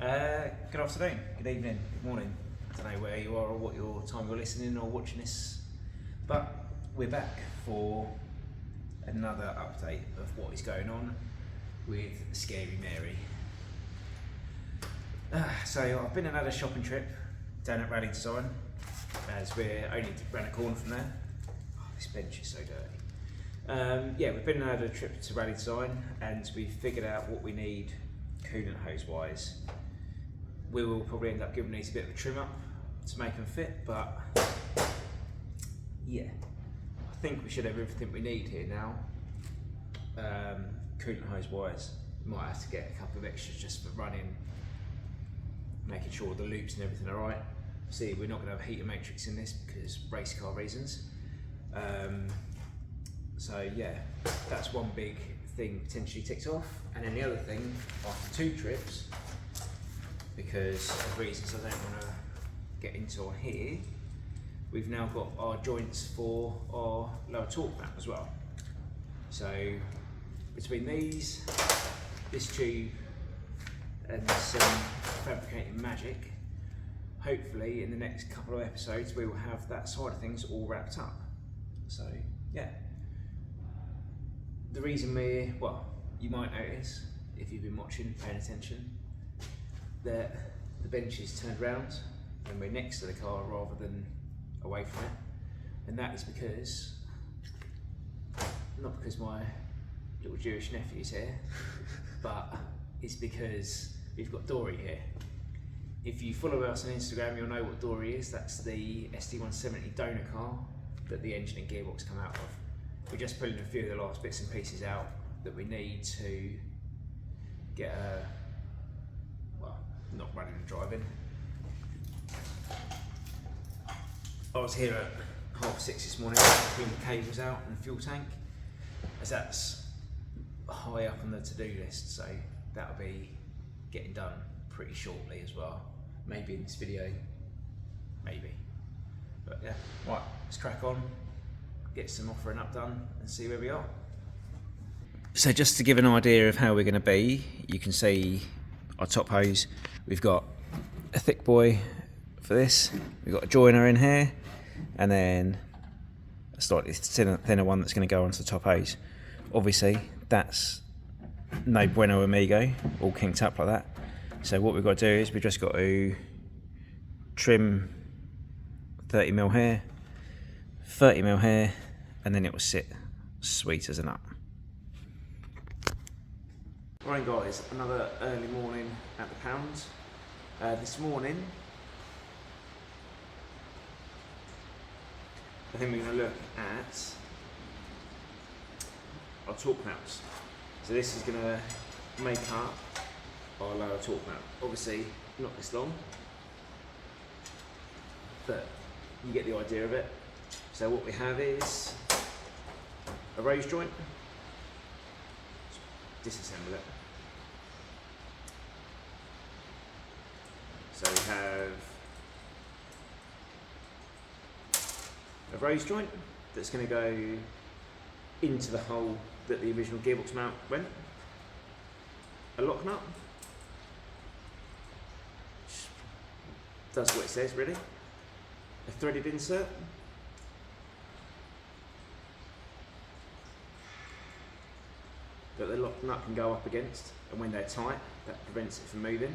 Good afternoon, good evening, good morning. I don't know where you are or what your time you're listening or watching this, but we're back for another update of what is going on with Scary Mary. So I've been and had a shopping trip down at Rally Design, as we're only around the corner from there. Oh, this bench is so dirty. Yeah, we've been and had a trip to Rally Design and we've figured out what we need coolant hose wise. We will probably end up giving these a bit of a trim up to make them fit, but yeah, I think we should have everything we need here now. Coolant hose wise, might have to get a couple of extras just for running, making sure the loops and everything are right. See, we're not going to have a heater matrix in this because race car reasons. So yeah, that's one big thing potentially ticked off. And then the other thing, after 2 trips, because of reasons I don't want to get into on here, we've now got our joints for our lower torque mount as well. So between these, this tube and some fabricating magic, hopefully in the next couple of episodes we will have that side of things all wrapped up. So yeah, the reason you might notice if you've been watching, paying attention, that the bench is turned round and we're next to the car rather than away from it, and that is because, not because my little Jewish nephew's here, but it's because we've got Dory here. If you follow us on Instagram, you'll know what Dory is. That's the SD170 donor car that the engine and gearbox come out of. We're just pulling a few of the last bits and pieces out that we need to get not running and driving. I was here at 6:30 this morning pulling the cables out and the fuel tank, as that's high up on the to-do list, so that'll be getting done pretty shortly as well. Maybe in this video, maybe. But yeah, right, let's crack on, get some offering up done and see where we are. So just to give an idea of how we're going to be, you can see our top hose. We've got a thick boy for this, we've got a joiner in here, and then a slightly thinner one that's going to go onto the top hose. Obviously that's no bueno amigo, all kinked up like that. So what we've got to do is we've just got to trim 30mm here, 30mm here, and then it will sit sweet as a nut. Right guys, another early morning at the pounds. This morning, I think we're going to look at our torque mounts. So this is going to make up our lower torque mount. Obviously not this long, but you get the idea of it. So what we have is a rose joint. Disassemble it. So we have a rose joint that's going to go into the hole that the original gearbox mount went. A lock nut, which does what it says really. A threaded insert. That the lock nut can go up against, and when they're tight, that prevents it from moving.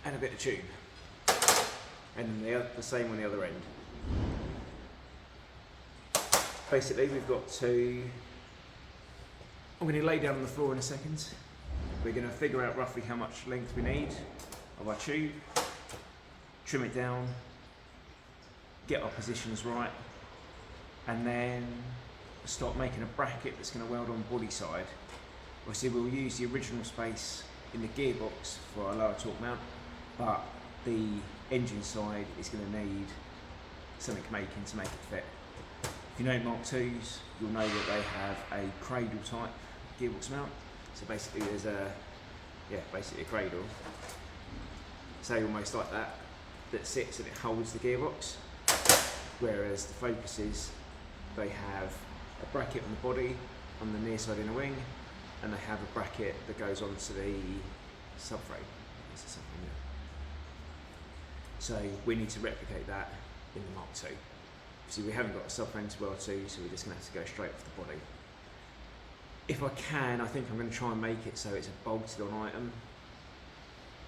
And a bit of tube. And then the same on the other end. Basically, we've got to, I'm going to lay down on the floor in a second. We're going to figure out roughly how much length we need of our tube, trim it down, get our positions right, and then start making a bracket that's going to weld on body side. Obviously we'll use the original space in the gearbox for our lower torque mount, but the engine side is going to need something making to make it fit. If you know Mark IIs, you'll know that they have a cradle type gearbox mount. So basically there's basically a cradle, say almost like that, that sits and it holds the gearbox. Whereas the Focuses, they have a bracket on the body, on the near side inner wing, and they have a bracket that goes onto the subframe. It's a subframe, yeah. So we need to replicate that in the Mark II. See, we haven't got a subframe to weld to, so we're just going to have to go straight off the body. If I can, I think I'm going to try and make it so it's a bolted on item,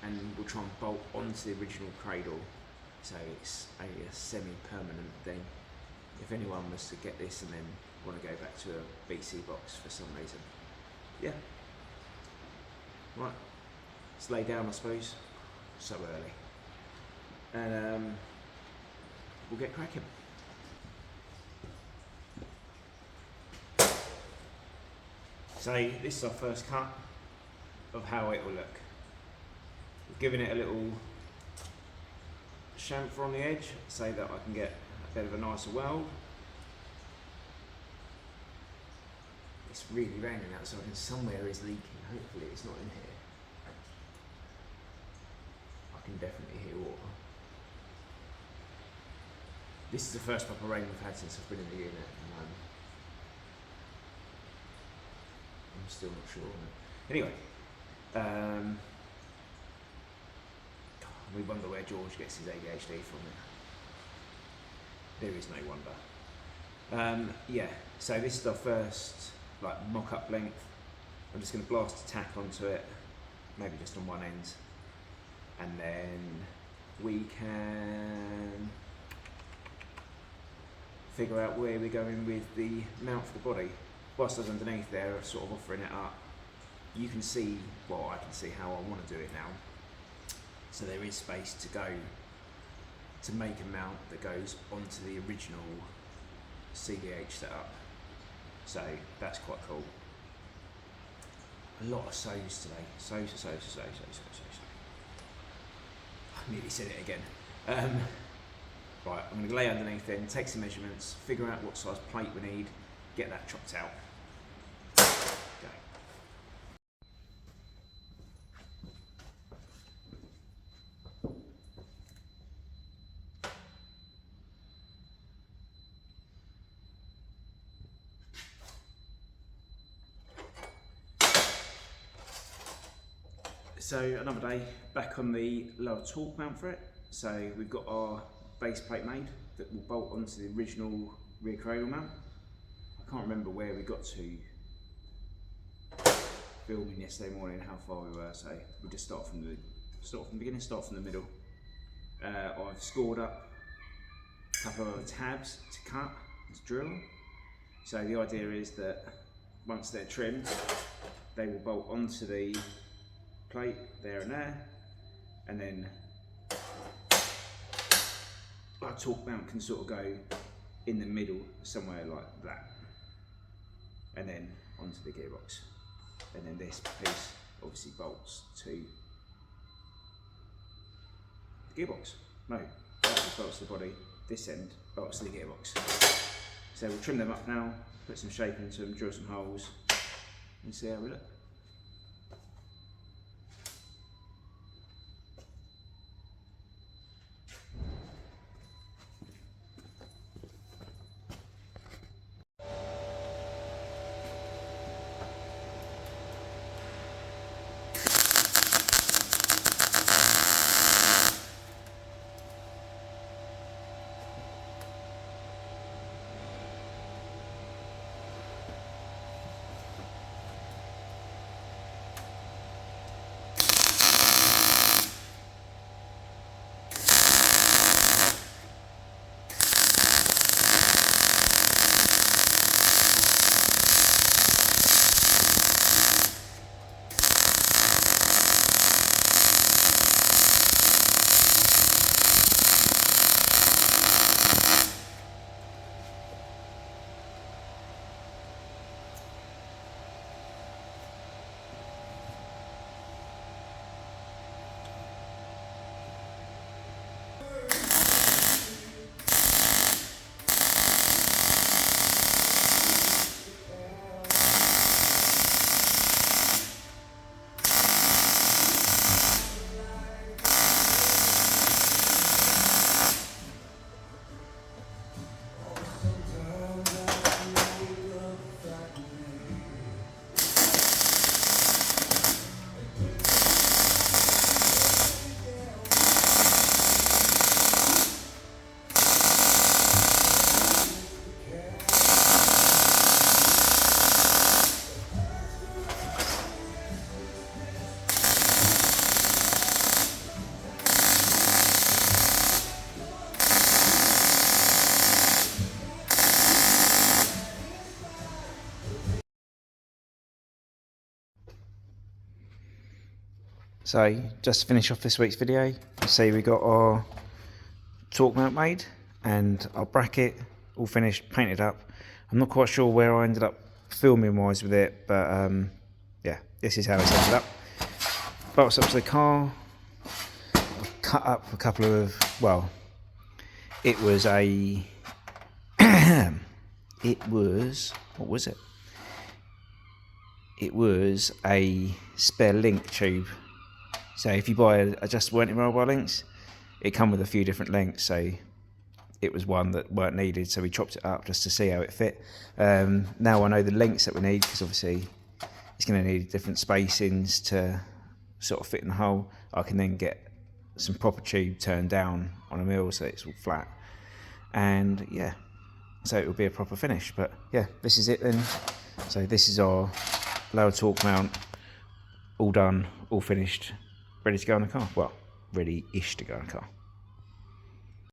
and we'll try and bolt onto the original cradle, so it's a semi-permanent thing. If anyone was to get this and then want to go back to a BC box for some reason. Yeah. Right. Let's lay down, I suppose. So early. And we'll get cracking. So this is our first cut of how it will look. We're giving it a little chamfer on the edge so that I can get a bit of a nicer weld. It's really raining outside and somewhere is leaking. Hopefully it's not in here. I can definitely hear water. This is the first proper rain we've had since I've been in the unit. I'm still not sure. Anyway, we wonder where George gets his ADHD from. There is no wonder. Yeah, so this is our first mock-up length. I'm just going to blast a tack onto it, maybe just on one end, and then we can figure out where we're going with the mount for the body. Whilst I was underneath there, sort of offering it up, you can see, well, I can see how I want to do it now. So there is space to go to make a mount that goes onto the original CDH setup. So that's quite cool. A lot of sows today. Sows. I nearly said it again. Right, I'm going to lay underneath then, take some measurements, figure out what size plate we need, get that chopped out. Go. So another day, back on the lower torque mount for it. So we've got our base plate made that will bolt onto the original rear cradle mount. I can't remember where we got to filming yesterday morning, how far we were, so we'll just start from the beginning, start from the middle. I've scored up a couple of other tabs to cut, to drill. So the idea is that once they're trimmed, they will bolt onto the plate there, and then our torque mount can sort of go in the middle somewhere like that, and then onto the gearbox, and then this piece obviously bolts to the gearbox. No, that just bolts to the body, this end bolts to the gearbox. So we'll trim them up now, put some shape into them, drill some holes, and see how we look. So just to finish off this week's video, you see we got our torque mount made and our bracket all finished, painted up. I'm not quite sure where I ended up filming wise with it, but yeah, this is how it's ended up. Bolts up to the car. I've cut up a couple of, well, it was a it was, what was it? It was a spare link tube. So if you buy adjustable anti-mobile links, it come with a few different lengths. So it was one that weren't needed, so we chopped it up just to see how it fit. Now I know the lengths that we need, because obviously it's going to need different spacings to sort of fit in the hole. I can then get some proper tube turned down on a mill so it's all flat, and yeah, so it will be a proper finish. But yeah, this is it then. So this is our lower torque mount, all done, all finished, ready to go in the car. Well, ready-ish to go in the car.